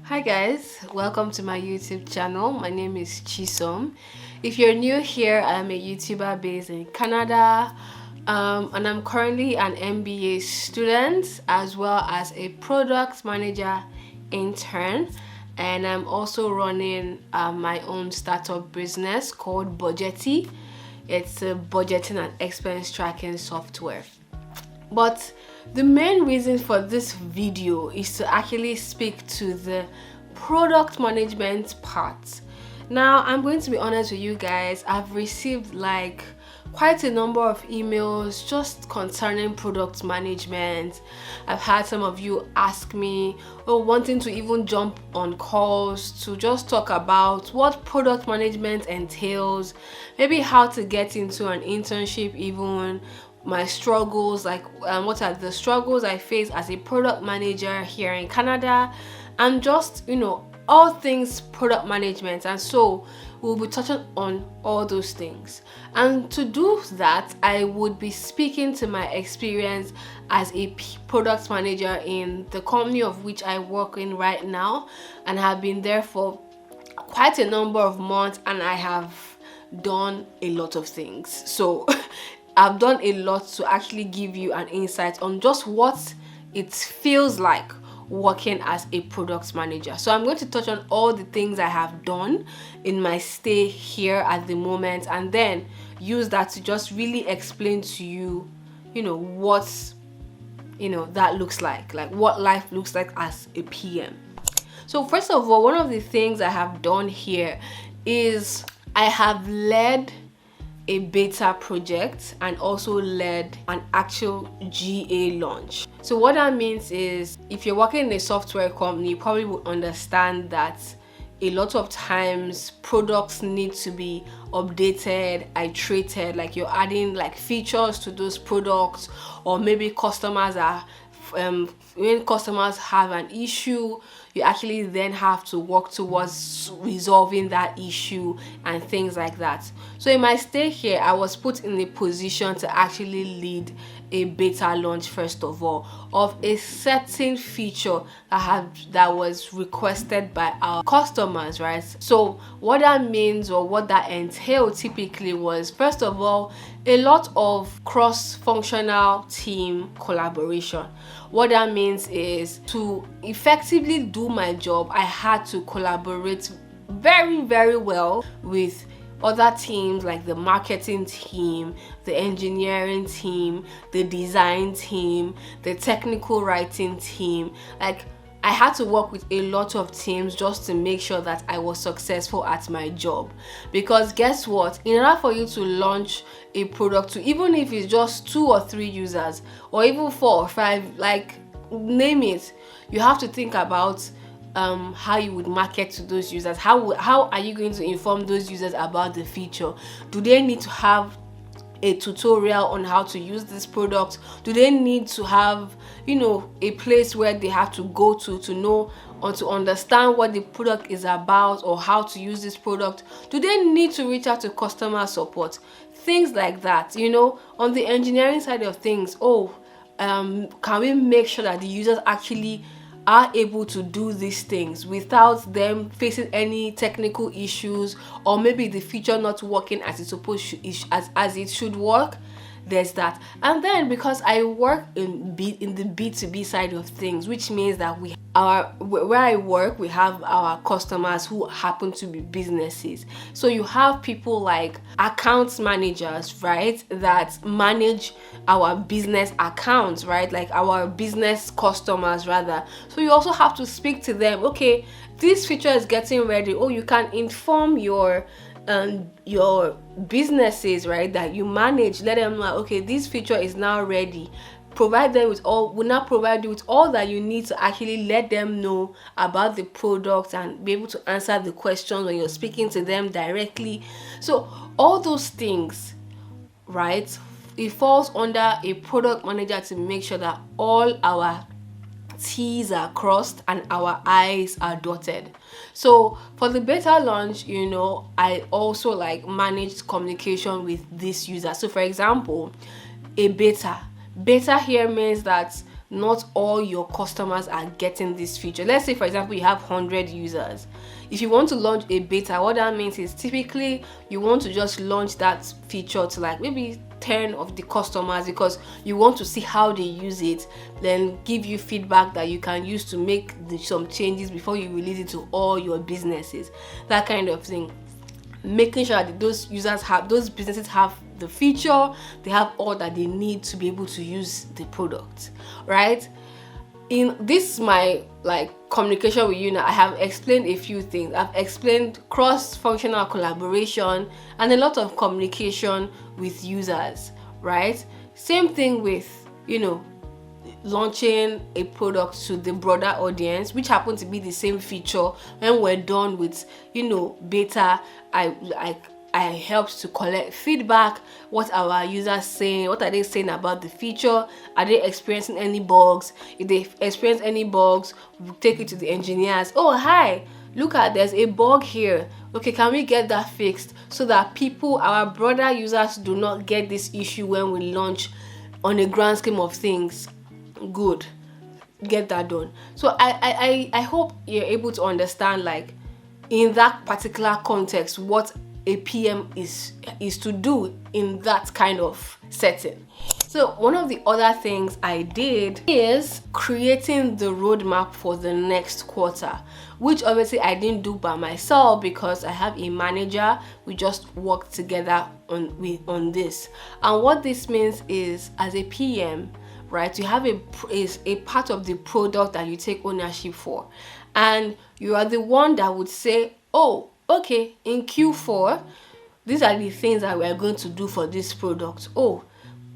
Hi guys, welcome to my YouTube channel. My name is Chisom. If you're new here, I'm a YouTuber based in Canada, and I'm currently an MBA student as well as a product manager intern, and I'm also running my own startup business called Budgety. It's a budgeting and expense tracking software. But the main reason for this video is to actually speak to the product management part. Now, I'm going to be honest with you guys, I've received like quite a number of emails just concerning product management. I've had some of you ask me or wanting to even jump on calls to just talk about what product management entails, maybe how to get into an internship, even my struggles, like what are the struggles I face as a product manager here in Canada, and just all things product management. And so we'll be touching on all those things, and to do that I would be speaking to my experience as a product manager in the company of which I work in right now, and have been there for quite a number of months, and I have done a lot of things. So I've done a lot to actually give you an insight on just what it feels like working as a product manager. So I'm going to touch on all the things I have done in my stay here at the moment, and then use that to just really explain to you, what that looks like what life looks like as a PM. So first of all, one of the things I have done here is I have led a beta project and also led an actual GA launch. So what that means is, if you're working in a software company, you probably would understand that a lot of times products need to be updated, iterated, like you're adding like features to those products, or maybe customers are when customers have an issue, you actually then have to work towards resolving that issue and things like that. So in my stay here, I was put in a position to actually lead a beta launch, first of all, of a certain feature that was requested by our customers, right? So what that means, or what that entailed typically, was first of all a lot of cross-functional team collaboration. What that means is, to effectively do my job, I had to collaborate very, very well with other teams, like the marketing team, the engineering team, the design team, the technical writing team. Like, I had to work with a lot of teams just to make sure that I was successful at my job. Because guess what? In order for you to launch a product to, even if it's just 2 or 3 users, or even 4 or 5, like name it, you have to think about how you would market to those users. How are you going to inform those users about the feature? Do they need to have a tutorial on how to use this product? Do they need to have a place where they have to go to know or to understand what the product is about, or how to use this product? Do they need to reach out to customer support? Things like that. On the engineering side of things, can we make sure that the users actually are able to do these things without them facing any technical issues, or maybe the feature not working as it's supposed to, as it should work? There's that. And then, because I work in the B2B side of things, which means that where I work, we have our customers who happen to be businesses. So you have people like accounts managers, right, that manage our business accounts, right, like our business customers rather. So you also have to speak to them. Okay, this feature is getting ready. You can inform your businesses, right, that you manage. Let them know, okay, this feature is now ready. Provide them with will now provide you with all that you need to actually let them know about the product, and be able to answer the questions when you're speaking to them directly. So all those things, right, it falls under a product manager to make sure that all our T's are crossed and our I's are dotted. So for the beta launch, I also managed communication with this user. So for example, a beta here means that not all your customers are getting this feature. Let's say, for example, you have 100 users. If you want to launch a beta, what that means is typically you want to just launch that feature to like maybe 10 of the customers, because you want to see how they use it, then give you feedback that you can use to make some changes before you release it to all your businesses, that kind of thing. Making sure that those businesses have the feature, they have all that they need to be able to use the product, right? In this my communication with you now, I have explained a few things. I've explained cross-functional collaboration and a lot of communication with users, right? Same thing with launching a product to the broader audience, which happen to be the same feature. When we're done with beta, I helped to collect feedback. What are our users saying? What are they saying about the feature? Are they experiencing any bugs? If they experience any bugs, we take it to the engineers. Oh, hi, look at, there's a bug here. Okay, can we get that fixed so that our broader users do not get this issue when we launch on a grand scheme of things? Good, get that done. So I hope you're able to understand, like, in that particular context, what a PM is to do in that kind of setting. So one of the other things I did is creating the roadmap for the next quarter, which obviously I didn't do by myself because I have a manager. We just work together on this. And what this means is, as a PM, right, you have a part of the product that you take ownership for, and you are the one that would say, oh, okay, in Q4, these are the things that we are going to do for this product. Oh,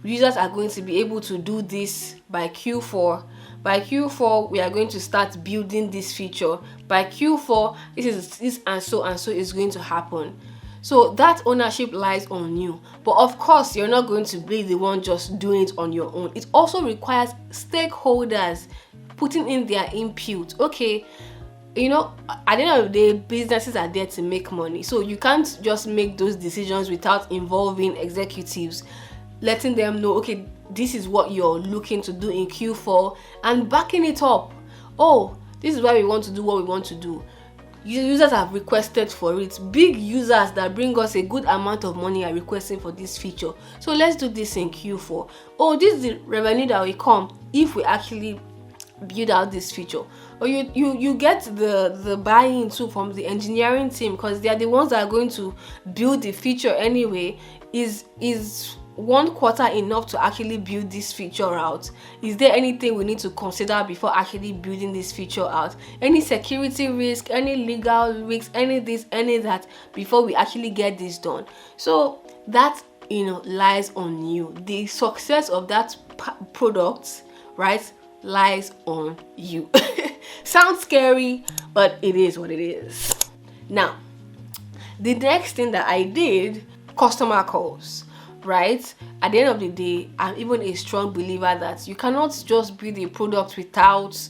users are going to be able to do this by Q4. By Q4, we are going to start building this feature. By Q4, this and so is going to happen. So that ownership lies on you. But of course, you're not going to be the one just doing it on your own. It also requires stakeholders putting in their input. Okay, at the end of the day, businesses are there to make money. So you can't just make those decisions without involving executives, letting them know, okay, this is what you're looking to do in Q4, and backing it up. Oh, this is why we want to do what we want to do. Users have requested for it. Big users that bring us a good amount of money are requesting for this feature. So let's do this in Q4. Oh, this is the revenue that will come if we actually build out this feature. Or you get the buy-in too from the engineering team, because they are the ones that are going to build the feature anyway. Is one quarter enough to actually build this feature out? Is there anything we need to consider before actually building this feature out? Any security risk, any legal risk, any this, any that, before we actually get this done? So that lies on you. The success of that product, right, lies on you. Sounds scary, but it is what it is. Now, the next thing that I did, customer calls, right? At the end of the day, I'm even a strong believer that you cannot just build a product without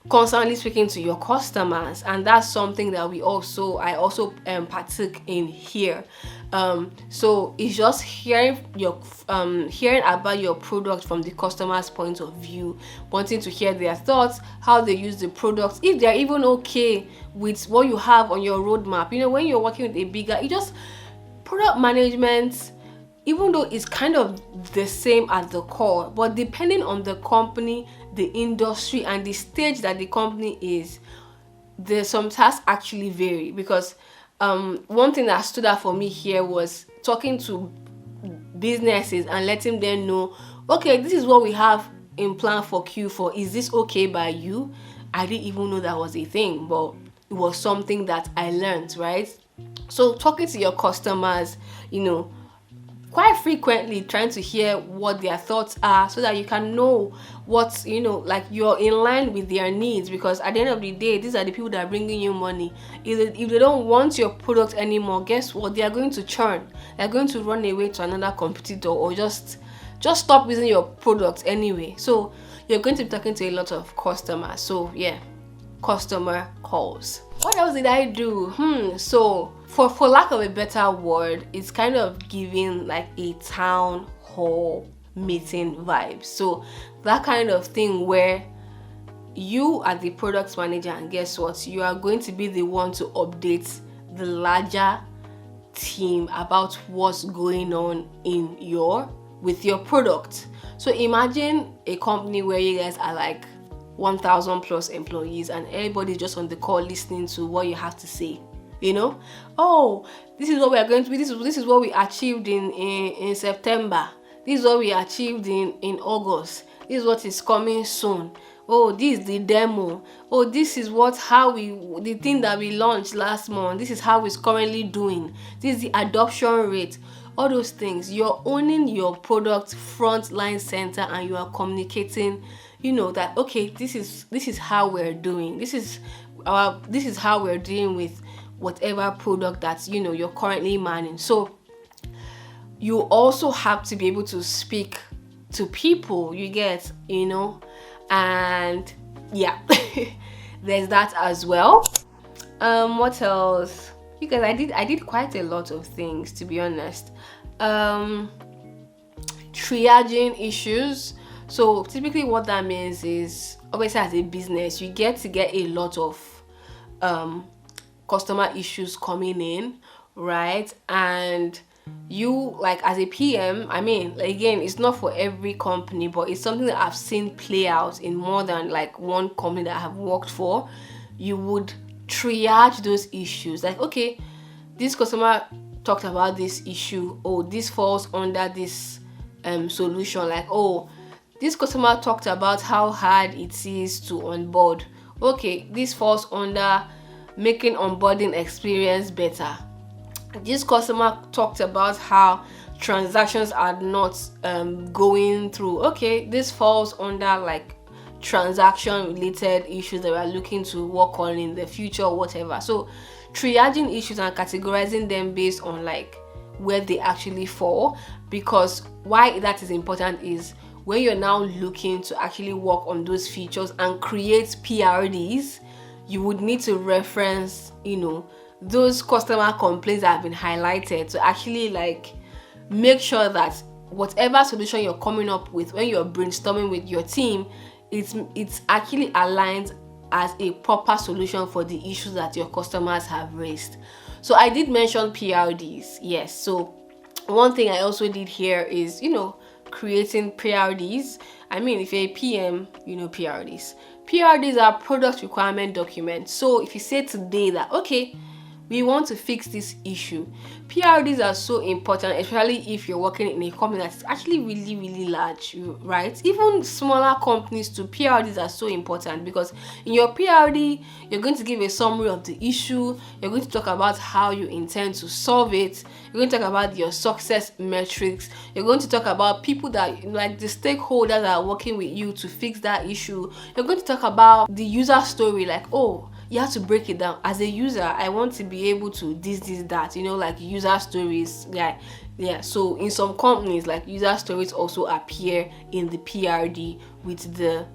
constantly speaking to your customers, and that's something that I also partake in here. So it's just hearing about your product from the customer's point of view, wanting to hear their thoughts, how they use the product, if they're even okay with what you have on your roadmap. When you're working with a bigger, product management, even though it's kind of the same at the core, but depending on the company, the industry, and the stage that the company is, there's some tasks actually vary. Because one thing that stood out for me here was talking to businesses and letting them know, okay, this is what we have in plan for Q4. Is this okay by you? I didn't even know that was a thing, but it was something that I learned, right? So talking to your customers, quite frequently, trying to hear what their thoughts are, so that you can know what's, like, you're in line with their needs. Because at the end of the day, these are the people that are bringing you money. If they don't want your product anymore, guess what? They are going to churn. They're going to run away to another competitor, or just stop using your product anyway. So you're going to be talking to a lot of customers. So yeah, customer calls. What else did I do? So for lack of a better word, it's kind of giving like a town hall meeting vibes. So that kind of thing where you are the product manager, and guess what, you are going to be the one to update the larger team about what's going on with your product. So imagine a company where you guys are like 1,000 plus employees and everybody's just on the call listening to what you have to say. Oh, this is what we are going to be, this is what we achieved in September, this is what we achieved in August, this is what is coming soon. Oh, this is the demo. Oh, this is the thing that we launched last month. This is how it's currently doing. This is the adoption rate. All those things. You're owning your product front line center, and you are communicating, that okay, this is how we're doing. This is how we're dealing with whatever product that you're currently managing. So you also have to be able to speak to people, you get, and yeah, there's that as well. What else? You guys, I did quite a lot of things, to be honest. Triaging issues. So typically what that means is, obviously as a business, you get a lot of customer issues coming in, right? And you, like, as a PM, again, it's not for every company, but it's something that I've seen play out in more than like one company that I have worked for. You would triage those issues, like, okay, this customer talked about this issue, oh, this falls under this solution. Like, oh, this customer talked about how hard it is to onboard, okay, this falls under making onboarding experience better. This customer talked about how transactions are not going through, okay, this falls under like transaction related issues that we are looking to work on in the future or whatever. So triaging issues and categorizing them based on like where they actually fall, because why that is important is when you're now looking to actually work on those features and create PRDs, you would need to reference those customer complaints that have been highlighted to actually like make sure that whatever solution you're coming up with when you're brainstorming with your team, it's actually aligned as a proper solution for the issues that your customers have raised. So I did mention PRDs, yes. So one thing I also did here is creating PRDs. If you're a PM, PRDs are product requirement documents. So if you say today that, okay, we want to fix this issue, PRDs are so important, especially if you're working in a company that's actually really, really large, right? Even smaller companies too, PRDs are so important, because in your PRD, you're going to give a summary of the issue, you're going to talk about how you intend to solve it, you're going to talk about your success metrics, you're going to talk about people that, like the stakeholders that are working with you to fix that issue, you're going to talk about the user story, like, oh, you have to break it down. As a user, I want to be able to this, that, like user stories. Yeah. So in some companies, like user stories also appear in the PRD with the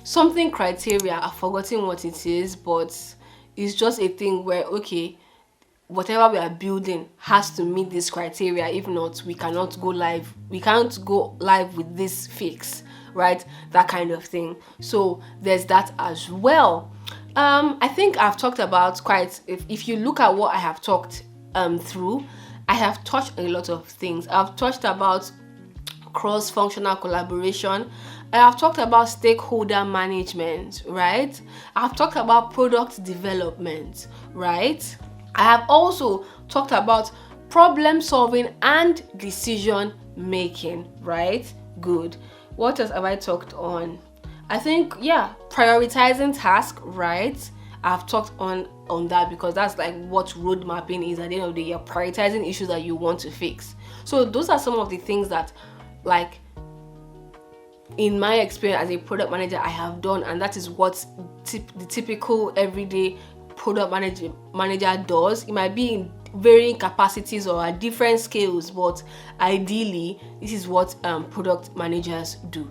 something criteria. I've forgotten what it is, but it's just a thing where, okay, whatever we are building has to meet this criteria. If not, we cannot go live. We can't go live with this fix, right? That kind of thing. So there's that as well. I think I've talked about if you look at what I have talked through, I have touched a lot of things. I've touched about cross-functional collaboration. I have talked about stakeholder management, right? I've talked about product development, right? I have also talked about problem solving and decision making, right? Good. What else have I talked on? I think, yeah, prioritizing tasks, right? I've talked on that, because that's like what road mapping is. At the end of the day, you're prioritizing issues that you want to fix. So those are some of the things that, like, in my experience as a product manager, I have done, and that is what the typical everyday product manager does. It might be in varying capacities or at different scales, but ideally this is what product managers do.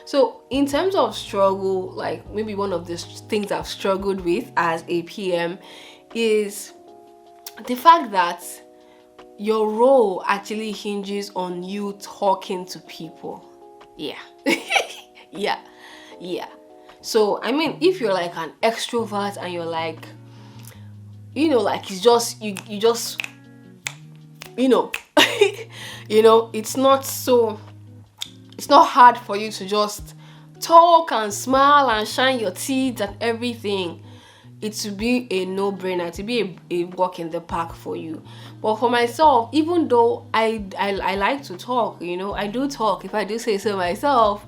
So in terms of struggle, like maybe one of the things I've struggled with as a PM is the fact that your role actually hinges on you talking to people. Yeah. Yeah. So I mean, if you're like an extrovert and you're like, like it's just you just it's not hard for you to just talk and smile and shine your teeth and everything. It would be a no-brainer, to be a walk in the park for you. But for myself, even though I like to talk, I do talk, if I do say so myself,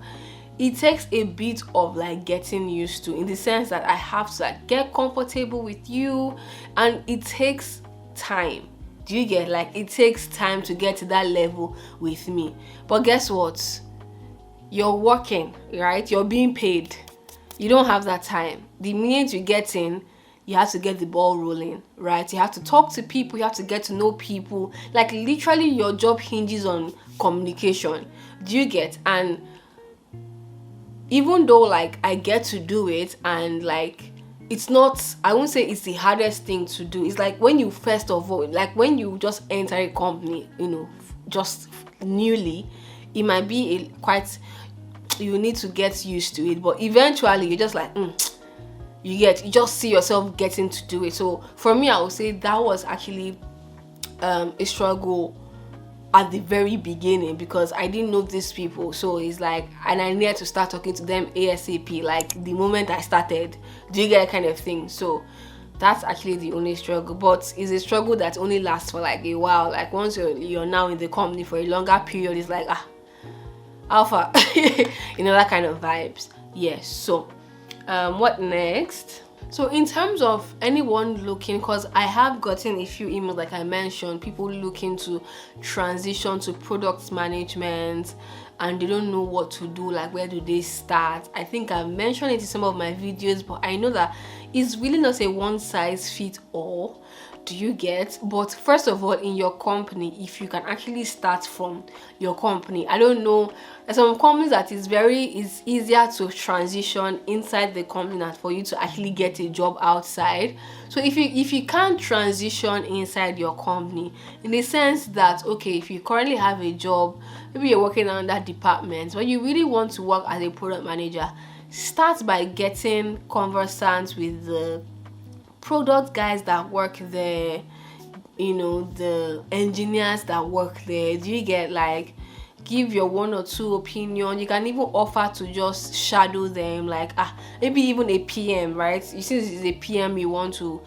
it takes a bit of like getting used to, in the sense that I have to like get comfortable with you, and it takes time. Do you get, like, it takes time to get to that level with me? But guess what? You're working, right? You're being paid. You don't have that time. The minute you get in, you have to get the ball rolling, right? You have to talk to people, you have to get to know people. Like, literally your job hinges on communication. Do you get? And even though like I get to do it, and like it's not, I won't say it's the hardest thing to do. It's like when you first of all, like when you just enter a company, just newly, it might be quite, you need to get used to it, but eventually you're just like you just see yourself getting to do it. So for me, I would say that was actually a struggle at the very beginning, because I didn't know these people. So it's like, and I needed to start talking to them ASAP, like the moment I started. Do you get that kind of thing? So that's actually the only struggle, but it's a struggle that only lasts for like a while. Like once you're now in the company for a longer period, it's like alpha that kind of vibes. Yes. So what next? So in terms of anyone looking, because I have gotten a few emails, like I mentioned, people looking to transition to product management and they don't know what to do, like where do they start. I think I've mentioned it in some of my videos, but I know that it's really not a one size fits all. Do you get? But first of all, in your company, if you can actually start from your company, I don't know, there's some companies that it's easier to transition inside the company than for you to actually get a job outside. So if you can't transition inside your company, in the sense that, okay, if you currently have a job, maybe you're working on that department, but you really want to work as a product manager, start by getting conversant with the product guys that work there, the engineers that work there. Do you get? Like, give your one or two opinion. You can even offer to just shadow them, like maybe even a PM, right? You see, this is a PM you want to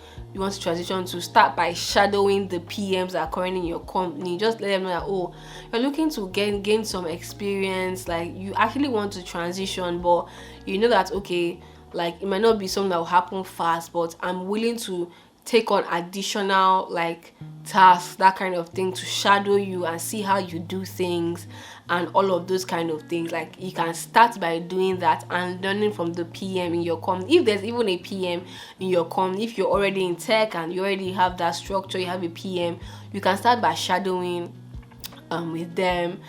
transition to, start by shadowing the PMs that are currently in your company. Just let them know that, oh, you're looking to gain some experience, like you actually want to transition, but you know that, okay, like it might not be something that will happen fast, but I'm willing to take on additional like tasks, that kind of thing, to shadow you and see how you do things and all of those kind of things. Like, you can start by doing that and learning from the PM in your company. If there's even a PM in your company, if you're already in tech and you already have that structure, you have a PM, you can start by shadowing with them.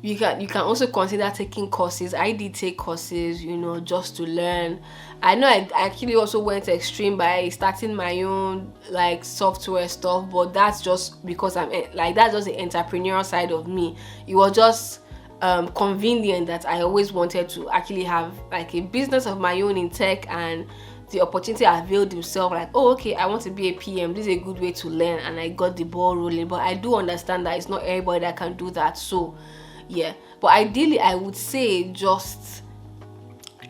You can also consider taking courses. I did take courses, just to learn. I know I actually also went extreme by starting my own like software stuff, but that's just because that's just the entrepreneurial side of me. It was just convenient that I always wanted to actually have like a business of my own in tech, and the opportunity availed itself, like, oh, okay, I want to be a PM, this is a good way to learn, and I got the ball rolling. But I do understand that it's not everybody that can do that. So yeah, but ideally I would say just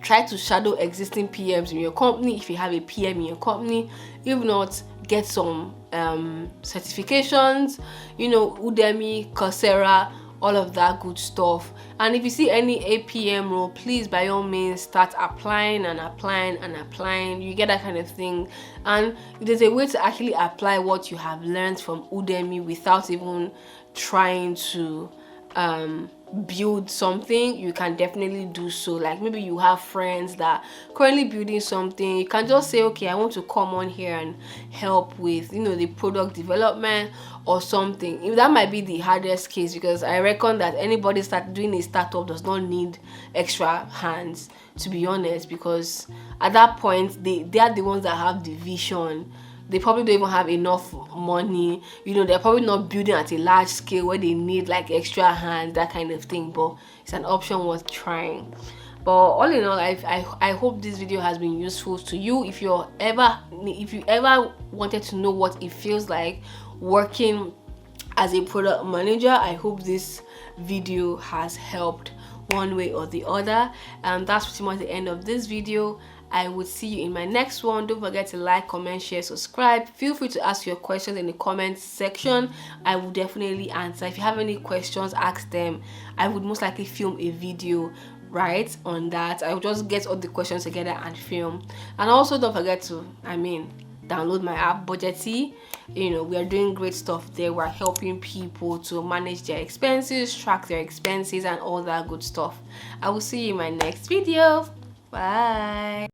try to shadow existing PMs in your company if you have a PM in your company. If not, get some certifications, Udemy, Coursera, all of that good stuff. And if you see any APM role, please by all means start applying and applying and applying. You get that kind of thing. And there's a way to actually apply what you have learned from Udemy without even trying to build something. You can definitely do so. Like, maybe you have friends that are currently building something, you can just say, okay, I want to come on here and help with the product development or something. If that might be the hardest case, because I reckon that anybody start doing a startup does not need extra hands, to be honest, because at that point they are the ones that have the vision. they probably don't even have enough money, you know, they're probably not building at a large scale where they need like extra hands, that kind of thing, but it's an option worth trying. But all in all, I hope this video has been useful to you. If you ever wanted to know what it feels like working as a product manager, I hope this video has helped one way or the other. And that's pretty much the end of this video. I will see you in my next one. Don't forget to like, comment, share, subscribe. Feel free to ask your questions in the comments section. I will definitely answer. If you have any questions, ask them. I would most likely film a video right on that. I will just get all the questions together and film. And also don't forget to download my app Budgety. You know, we are doing great stuff there. We're helping people to manage their expenses, track their expenses, and all that good stuff. I will see you in my next video. Bye.